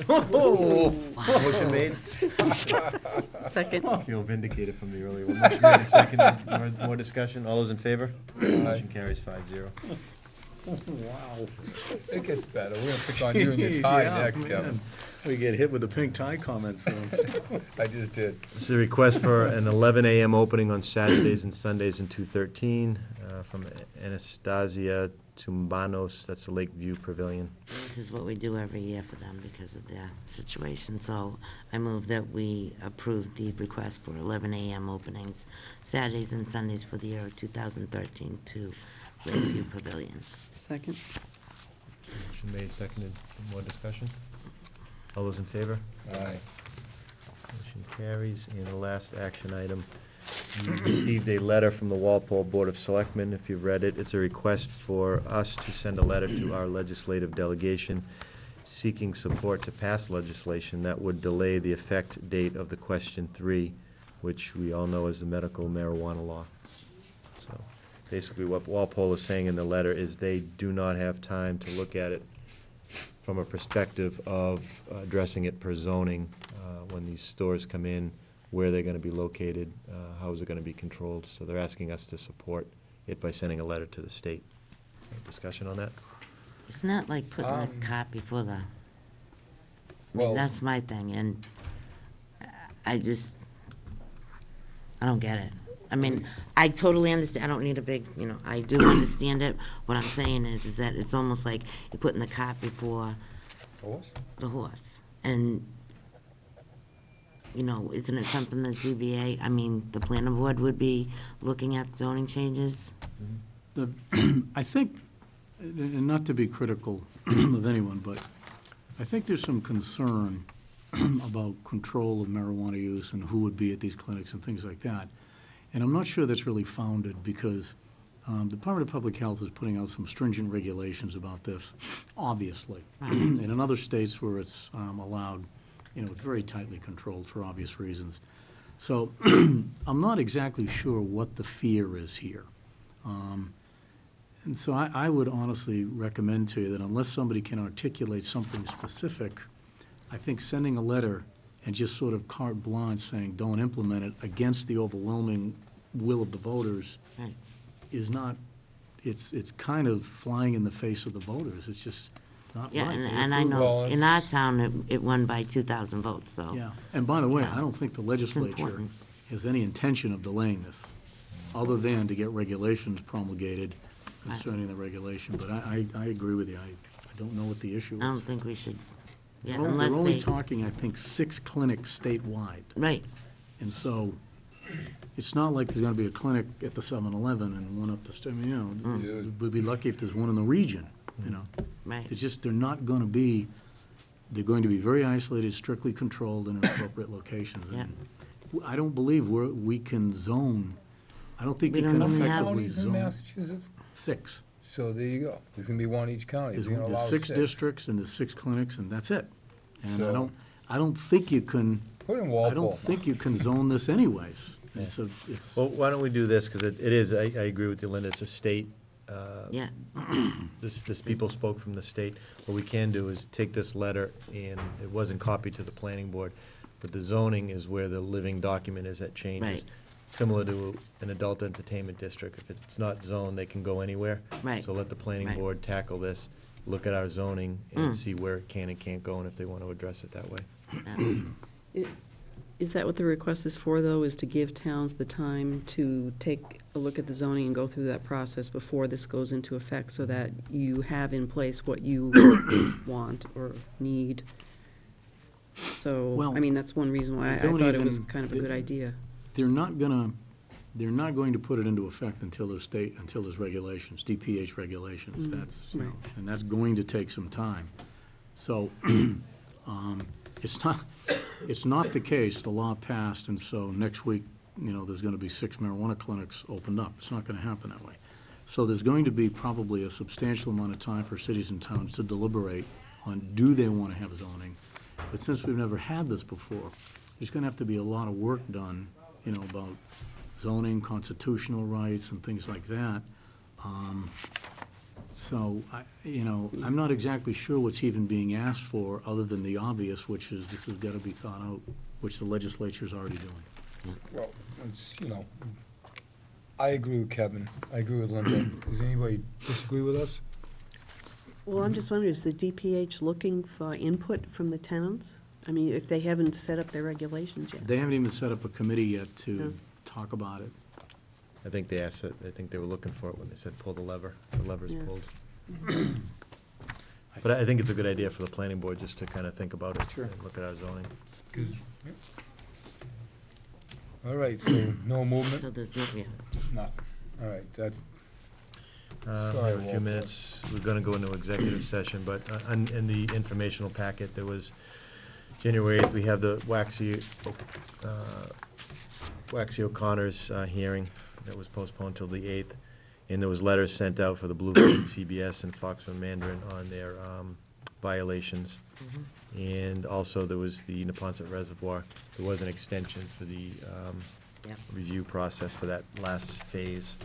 Wow. Motion made. Second? Feel vindicated from the earlier one. Motion made and seconded. More discussion? All those in favor? Motion carries 5-0. Wow. It gets better, we're gonna pick on you and your tie Yeah, next, man. Kevin. We get hit with the pink tie comment soon. I just did. This is a request for an 11 a.m. opening on Saturdays and Sundays in 213 from Anastasia Tumbanos, that's the Lakeview Pavilion. This is what we do every year for them because of their situation. So I move that we approve the request for 11 a.m. openings Saturdays and Sundays for the year of 2013 to Lakeview Pavilion. Second? Motion made, seconded. More discussion? All those in favor? Aye. Motion carries. And the last action item, we received a letter from the Walpole Board of Selectmen. If you've read it, it's a request for us to send a letter to our legislative delegation seeking support to pass legislation that would delay the effect date of the Question 3, which we all know is the medical marijuana law. So basically what Walpole is saying in the letter is they do not have time to look at it from a perspective of addressing it per zoning, when these stores come in, where they're gonna be located, how is it gonna be controlled. So they're asking us to support it by sending a letter to the state. Any discussion on that? Isn't that like putting the cart before the, I Well- mean, that's my thing, and I don't get it. I mean, I totally understand, I don't need a big, I do understand it. What I'm saying is that it's almost like you're putting the cart before Horse? the horse. And, isn't it something that ZBA, the planning board would be looking at zoning changes? I think, and not to be critical of anyone, but I think there's some concern about control of marijuana use and who would be at these clinics and things like that. And I'm not sure that's really founded, because the Department of Public Health is putting out some stringent regulations about this, obviously. And in other states where it's allowed, it's very tightly controlled for obvious reasons. So I'm not exactly sure what the fear is here. And so I would honestly recommend to you that unless somebody can articulate something specific, I think sending a letter and just sort of carte blanche saying, don't implement it against the overwhelming will of the voters Right. is not, it's kind of flying in the face of the voters. It's just not right. Yeah, They and I approve- know, Well, in our it's- town, it won by 2,000 votes, so. Yeah, and by the way, I don't think the legislature important. has any intention of delaying this, other than to get regulations promulgated concerning the regulation, but I agree with you. I don't know what the issue I don't is. think we should, yeah, They're unless only they, talking, I think, 6 clinics statewide. right, And so, it's not like there's gonna be a clinic at the 7-Eleven and one up the, Yeah. we'd be lucky if there's one in the region, right. It's just, they're not gonna be, they're going to be very isolated, strictly controlled in appropriate locations. Yeah. And I don't believe we can zone, I don't think We you don't can even have- effectively Counties in zone. Massachusetts? 6. So there you go. There's gonna be one each county. There's You're gonna allow 6 districts and there's 6 clinics, and that's it. And So- I don't think you can, Put in I Walpole. don't think you can zone this anyways. It's, Well, why don't we do this, because it is, I agree with you, Linda, it's a state, Yeah, this people spoke from the state. What we can do is take this letter, and it wasn't copied to the planning board, but the zoning is where the living document is that changes. Right. Similar to an adult entertainment district, if it's not zoned, they can go anywhere. Right. So let the planning Right. board tackle this, look at our zoning, and see where it can and can't go, and if they want to address it that way. yeah. Is that what the request is for, though, is to give towns the time to take a look at the zoning and go through that process before this goes into effect, so that you have in place what you want or need? So, Well, I mean, that's one reason why I don't thought it was even- kind of a good idea. they're not going to put it into effect until there's regulations, DPH regulations, that's, right. and that's going to take some time. So, it's not the case, the law passed, and so next week, there's gonna be 6 marijuana clinics opened up. It's not gonna happen that way. So there's going to be probably a substantial amount of time for cities and towns to deliberate on, do they wanna have zoning? But since we've never had this before, there's gonna have to be a lot of work done, about zoning, constitutional rights, and things like that. So, I'm not exactly sure what's even being asked for, other than the obvious, which is this has got to be thought out, which the legislature's already doing. Well, it's, I agree with Kevin. I agree with Linda. Does anybody disagree with us? Well, I'm just wondering, is the DPH looking for input from the towns? I mean, if they haven't set up their regulations yet. They haven't even set up a committee yet No. to talk about it. I think they asked it, I think they were looking for it when they said pull the lever. The lever's Yeah. pulled. But I think it's a good idea for the planning board just to kind of think about it. Sure. And look at our zoning. All right, so no movement? So there's no, yeah. Nothing. All right, that's, We Sorry, have a few Walter. minutes. We're gonna go into executive session, but in the informational packet, there was January 8th, we have the Waxy O'Connor's hearing that was postponed till the 8th. And there was letters sent out for the Blueprint, CBS, and Foxborough Mandarin on their violations. And also, there was the Neponset Reservoir. There was an extension for the Yep. review process for that last phase.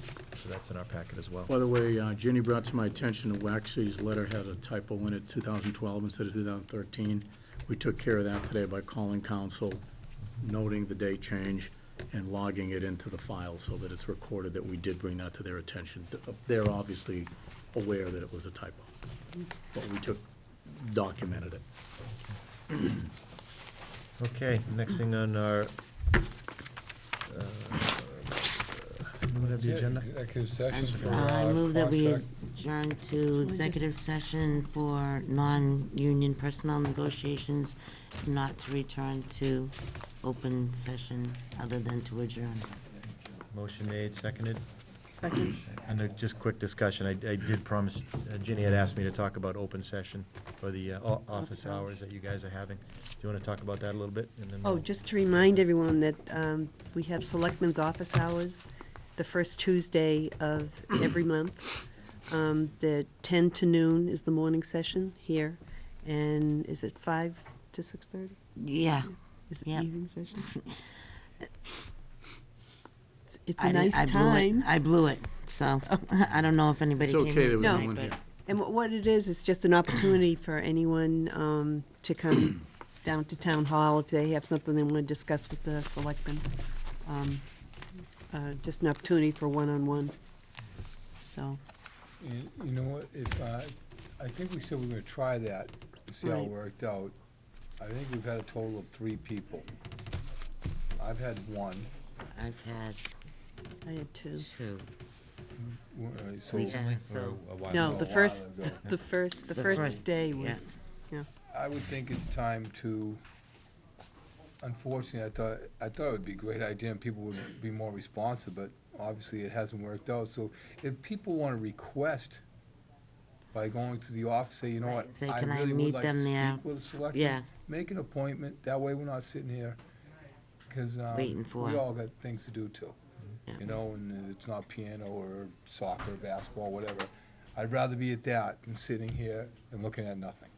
So that's in our packet as well. By the way, Ginny brought to my attention that Waxy's letter had a typo in it, 2012 instead of 2013. We took care of that today by calling council, noting the date change, and logging it into the file so that it's recorded that we did bring that to their attention. They're obviously aware that it was a typo, but we documented it. Okay, next thing on our, what have the agenda? executive session for I move that we contract. adjourn to executive session for non-union personnel negotiations, not to return to open session other than to adjourn. Motion made, seconded. Second. And just quick discussion, I did promise, Ginny had asked me to talk about open session for the office hours that you guys are having. Do you want to talk about that a little bit? And then Oh, we'll- just to remind everyone that we have Selectmen's office hours the first Tuesday of every month. The 10 to noon is the morning session here, and is it 5 to 6:30? Yeah. Is it the Yep. evening session? It's I a did- nice I blew it. time. I blew it, so I don't know if anybody It's came okay, in there was no tonight, one but. here. And what it is, it's just an opportunity for anyone to come down to Town Hall if they have something they want to discuss with the selectmen. Just an opportunity for one-on-one, so. You know what, if, I think we said we were gonna try that, and see how it Right. worked out. I think we've had a total of 3 people. I've had 1. I've had I had 2. 2. So Yeah, Or so, a while No, ago? the while first, ago. the first The first, day yeah. was, I would think it's time to, unfortunately, I thought it would be a great idea and people would be more responsive, but obviously it hasn't worked out. So if people want to request by going to the office, say, you know what, Right, say, I "Can I really meet would like to them there?" speak with a selectman, yeah, make an appointment, that way we're not sitting here, because Waiting for we it. all got things to do too. Yeah. You know, and it's not piano or soccer, basketball, whatever. I'd rather be at that than sitting here and looking at nothing.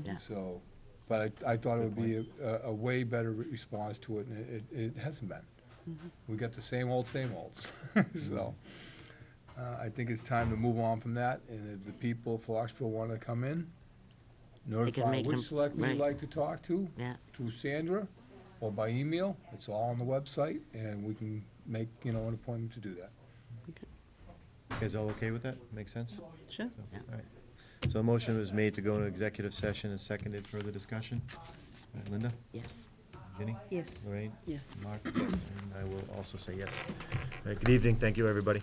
Yeah. So, but I thought it would be a way better response to it, and it hasn't been. We got the same olds. So, I think it's time to move on from that, and if the people of Foxborough want to come in, notify make which them- selectman you'd right. like to talk to, yeah. through Sandra, or by email. It's all on the website, and we can make, an appointment to do that. You guys all okay with that? Make sense? sure. So, Yeah. all right. So a motion was made to go into executive session and seconded. Further discussion? All right, Linda? Yes. Ginny? Yes, Lorraine? yes. Mark? And I will also say yes. All right, good evening. Thank you, everybody.